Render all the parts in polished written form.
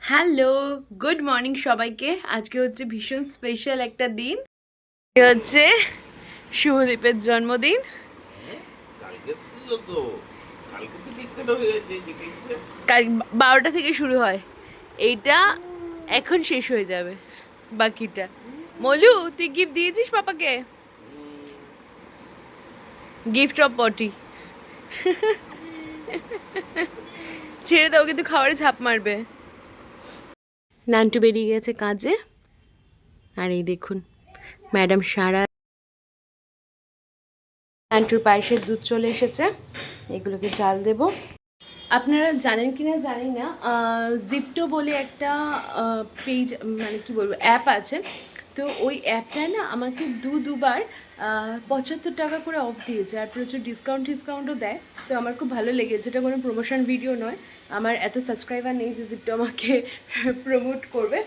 Hello, good morning সবাইকে। আজকে হচ্ছে ভীষণ স্পেশাল একটা দিন। হচ্ছে শুভদীপের জন্মদিন। কাল 12টা থেকে শুরু হয়, এইটা এখন শেষ হয়ে যাবে বাকিটা। মলু, তুই গিফট দিয়েছিস পাপাকে? গিফট অফ পটি। ছেড়ে দাও, কিন্তু খাবারে ঝাঁপ মারবে। নান্টু বেরিয়ে গেছে কাজে, আর এই দেখুন ম্যাডাম সারা। নান্টুর পায়েসের দুধ চলে এসেছে, এগুলোকে জাল দেব। আপনারা জানেন কি না জানি না, জিপটো বলে একটা পেজ, মানে কি বলবো, অ্যাপ আছে। তো ওই অ্যাপটায় না আমাকে দুবার 75 টাকা করে অফ দিয়েছে, আর প্রচুর ডিসকাউন্টও দেয়। তো আমার খুব ভালো লেগেছে। এটা কোনো প্রমোশন ভিডিও নয়, আমার এত সাবস্ক্রাইবার নেই যে জিপটো আমাকে প্রমোট করবে,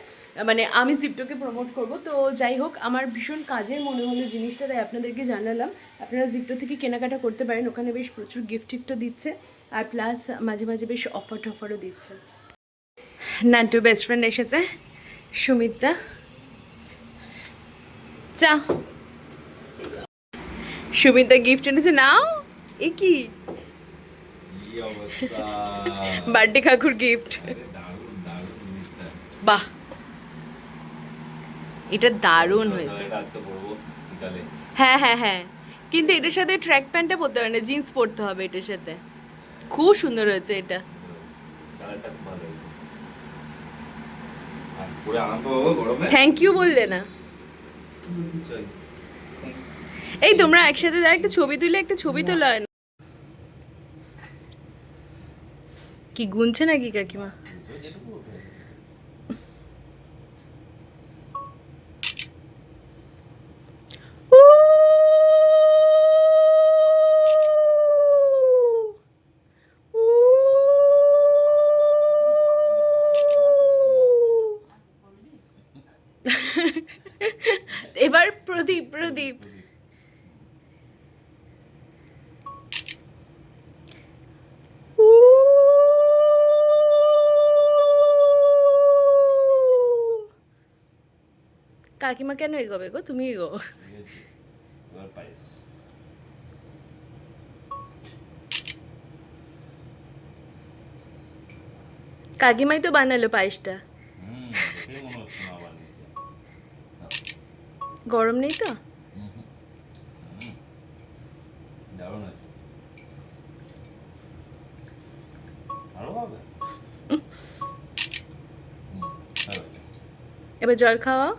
মানে আমি জিপটোকে প্রমোট করব। তো যাই হোক, আমার ভীষণ কাজের মনে হলো জিনিসটা, তাই আপনাদেরকে জানালাম। আপনারা জিপটো থেকে কেনাকাটা করতে পারেন, ওখানে বেশ প্রচুর গিফটও দিচ্ছে, আর প্লাস মাঝে মাঝে বেশ অফারও দিচ্ছে। নান্টুর বেস্ট ফ্রেন্ড এসেছে, সুমিতা। চা, সুমিতা গিফট এনেছে, নাও। এ কি? বার্থডে কাকুর গিফট। বাহ, এটা দারুণ হয়েছে। হ্যাঁ হ্যাঁ হ্যাঁ, কিন্তু এটার সাথে ট্র্যাক প্যান্টটা পরতে হবে না, জিন্স পরতে হবে এটার সাথে। খুব সুন্দর হয়েছে এটা। থ্যাংক ইউ বললে না? এই তোমরা একসাথে একটা ছবি তুলে, একটা ছবি তোলা হয় না? কি গুনছে নাকি কাকিমা? এবার প্রদীপ। কাকিমা কেন এগোবে গো? তুমি এগো। কাকিমাই তো বানালো পায়েসটা। গরম নেই তো? এবার জল খাওয়া।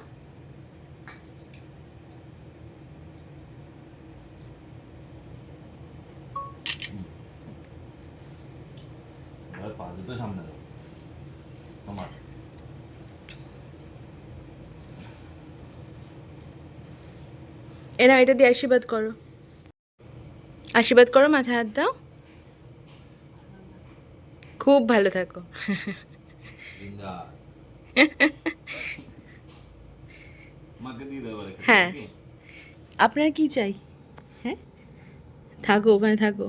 এরা এটা দিয়ে আশীর্বাদ করো, আশীর্বাদ করো, মাথায় হাত দাও। খুব ভালো থাকো। হ্যাঁ, আপনার কি চাই? হ্যাঁ, থাকো ওখানে থাকো।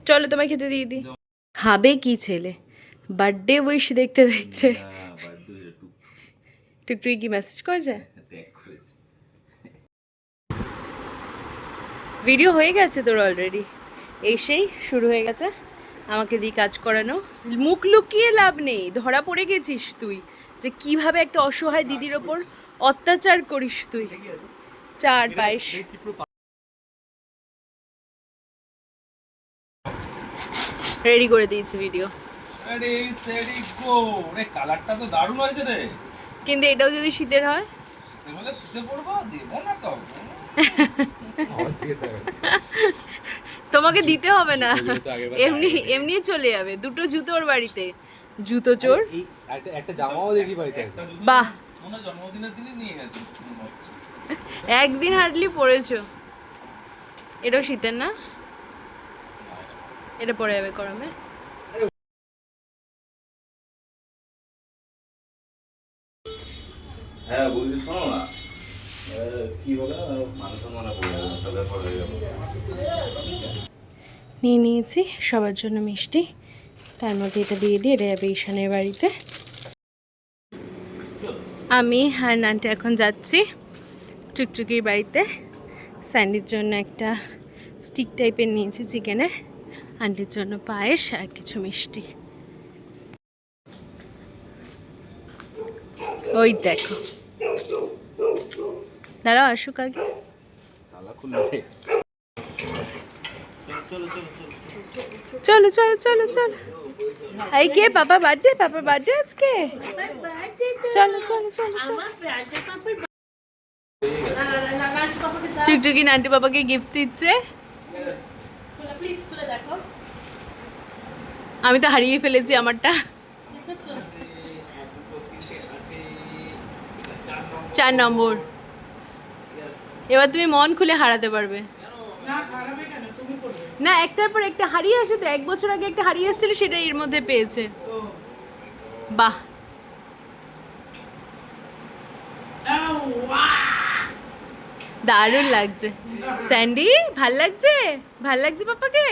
চলো তোমায় খেতে দিয়ে দিই। খাবে কি ছেলে, বার্থডে উইশ দেখতে দেখতে। টুকটুকি কি মেসেজ করেছে? ভিডিও হয়ে গেছে তোর অলরেডি, এসেই শুরু হয়ে গেছে আমাকে দিয়ে কাজ করানো। মুখ লুকিয়ে লাভ নেই, ধরা পড়ে গেছিস তুই যে কিভাবে একটা অসহায় দিদির ওপর অত্যাচার করিস তুই। চার পায়েস রেডি করে দিয়েছি ভিডিও। কালারটা তো দারুণ হয়েছে রে। কিন্তু এটাও যদি শীতের হয়? তাহলে শুতে পড়বো, দেবো না তো। তোমাকে দিতে হবে না, এমনি এমনি চলে যাবে। দুটো জুতোর বাড়িতে, জুতো চোর। একটা জামাও দেখি বাড়িতে। বাহ, মনে জন্মদিনের দিনে নিয়ে গেছে। একদিন হার্ডলি পরেছো। এটাও শীতের না? এটা পরে যাবে গরমে। হ্যাঁ বলছি, শোনো না, কি বলে মানুষ মনে পড়ে গেল, একটা ব্যাপার হয়ে গেল। নিয়ে নিয়েছি সবার জন্য মিষ্টি, তার মধ্যে এটা দিয়ে দিয়ে এটা যাবে ঈশানের বাড়িতে। আমি আর নানটা এখন যাচ্ছি টুকটুকির বাড়িতে। স্যান্ডির জন্য একটা স্টিক টাইপের নিয়েছি চিকেনের, আন্টির জন্য পায়েস আর কিছু মিষ্টি। ওই দেখো, দাঁড়াও আসুক আগে। তালা খুলবে। চলো চলো চলো চলো। এই কে? পাপা বার্থডে, পাপা বার্থডে আজকে। চলো চলো চলো চলো। টুকটুকি নান্টু বাবাকে গিফট দিচ্ছে। আমি তো হারিয়ে ফেলেছি আমারটা। 4 নম্বর। এবার তুমি মন খুলে হারাতে পারবে না, একটার পর একটা হারিয়ে আসে তো। 1 বছর আগে একটা হারিয়ে এসেছিল, সেটা এর মধ্যে পেয়েছে। বাহ, দারুণ লাগছে স্যান্ডি। ভাল লাগছে, ভাল লাগছে পাপাকে।